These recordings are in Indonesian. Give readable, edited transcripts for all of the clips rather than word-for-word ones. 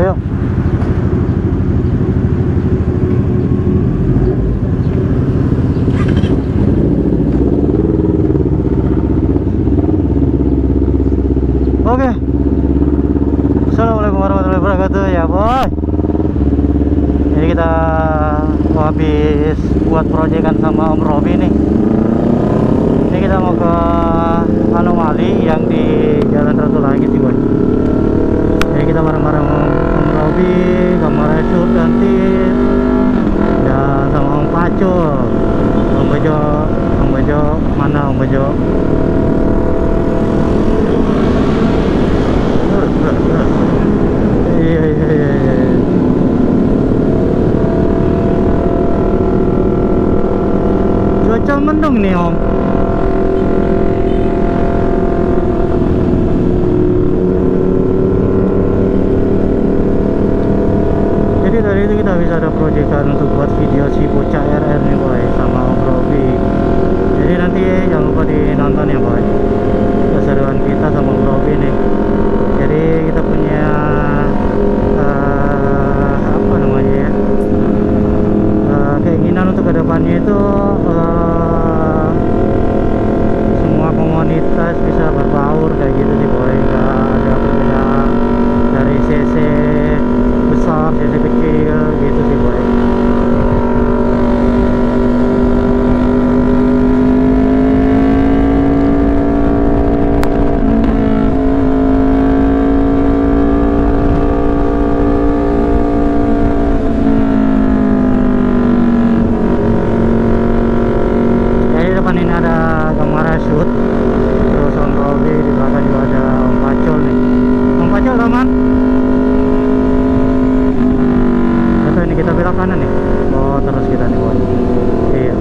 Ayo. Oke. Assalamualaikum warahmatullahi wabarakatuh ya boy. Jadi kita mau habis buat proyekan sama Om Robi nih. Ini kita mau ke anomali yang di Jalan Ratu Langit sih boy. Jadi kita bareng-bareng Om Robi, kamera shoot nanti, dan sama Om Pacul, Om Bejo mana Om Bejo? Iya. Cuaca mendung nih Om. Jadi tadi itu kita bisa ada proyekan untuk buat video si bocah RR nih boy sama Om Robi. Jadi nanti jangan lupa dinonton ya boy, keseruan kita sama Om Robi nih. Jadi kita punya apa namanya ya, keinginan untuk kedepannya itu semua komunitas bisa berbaur kayak gitu sih boy. Gak ada perbedaan dari CC besar, CC kecil gitu sih boy. Ini ada kamera shoot, terus Om Robi di belakang juga ada Om Pacul nih. Om Pacul teman, atau ini kita belok kanan nih. Oh terus kita nih boy. Iya.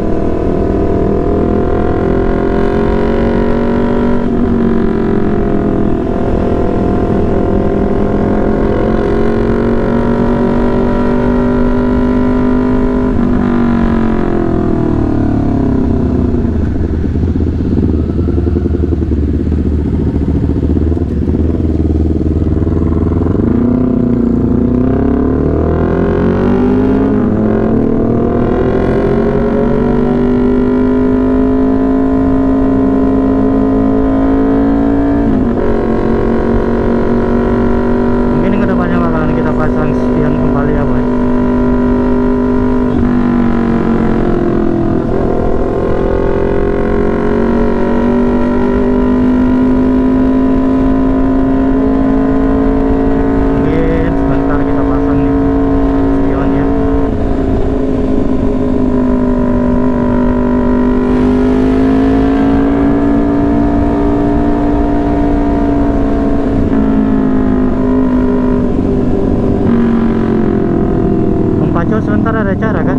Sebentar ada acara kan?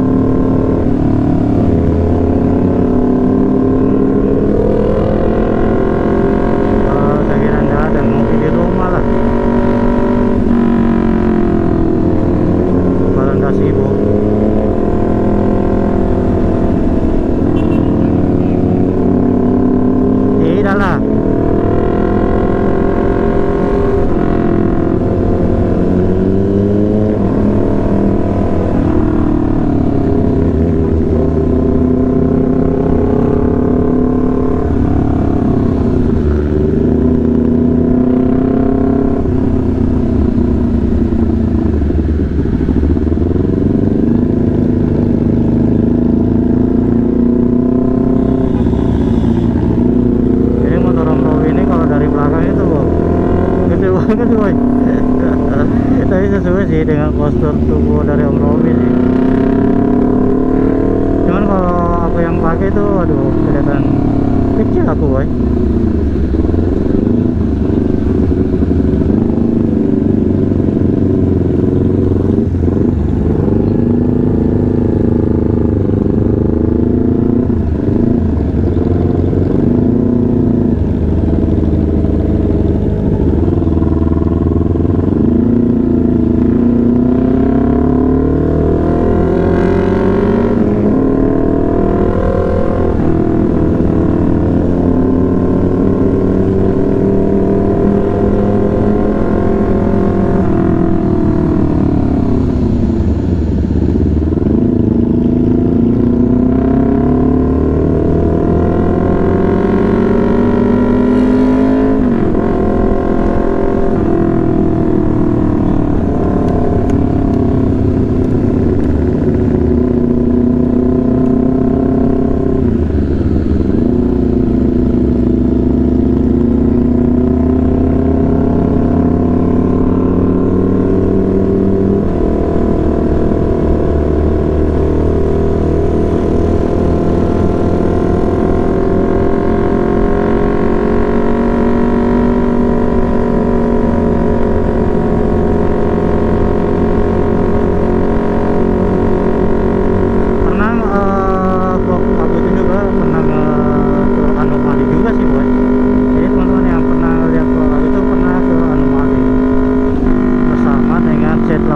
Oh, saya kira nggak ada, ngopi di rumah lah. Kalau nggak sibuk. Tidak lah. Banget boy. Tapi sesuai sih dengan postur tubuh dari Om Robi sih. Cuman kalau aku yang pakai tuh aduh kelihatan kecil aku boy.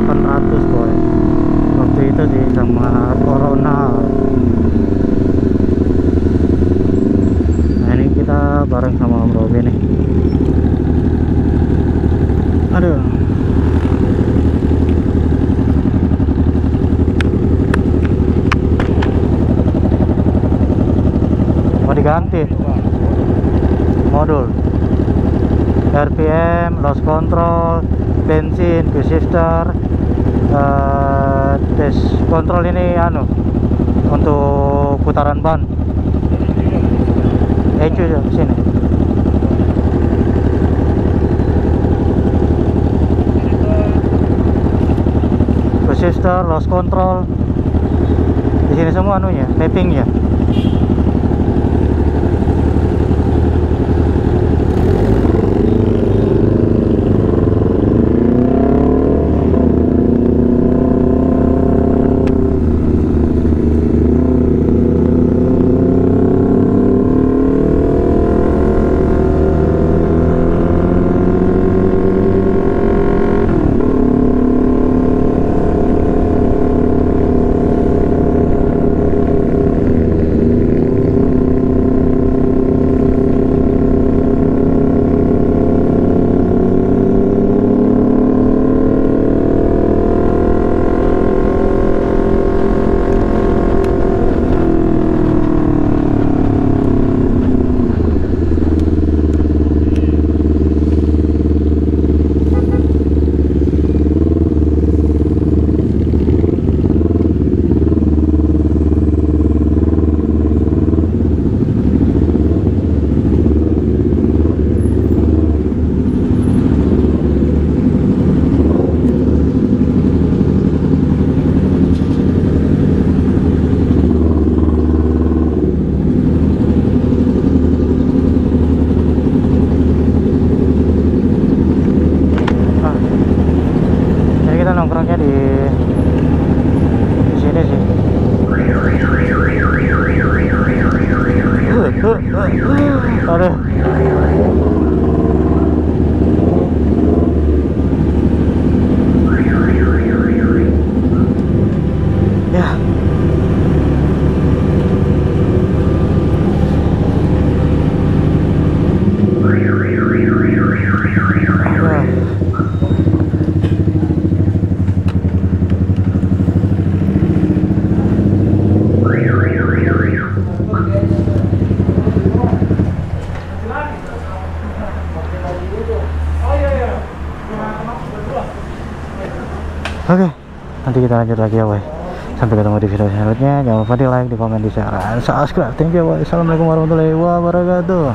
800 boy waktu itu sih sama corona. Nah ini kita bareng sama Om Robi nih. Aduh, mau diganti modul RPM, loss control, bensin, fuel shifter, tes kontrol ini untuk putaran ban. ECU ya sini. Fuel shifter, loss control. Di sini semua tappingnya. Nongkrongnya di sini sih. Aduh. Ya. Oke, nanti kita lanjut lagi ya boy. Sampai ketemu di video selanjutnya. Jangan lupa di like, di komen, di share, dan subscribe. Thank you boy. Assalamualaikum warahmatullahi wabarakatuh.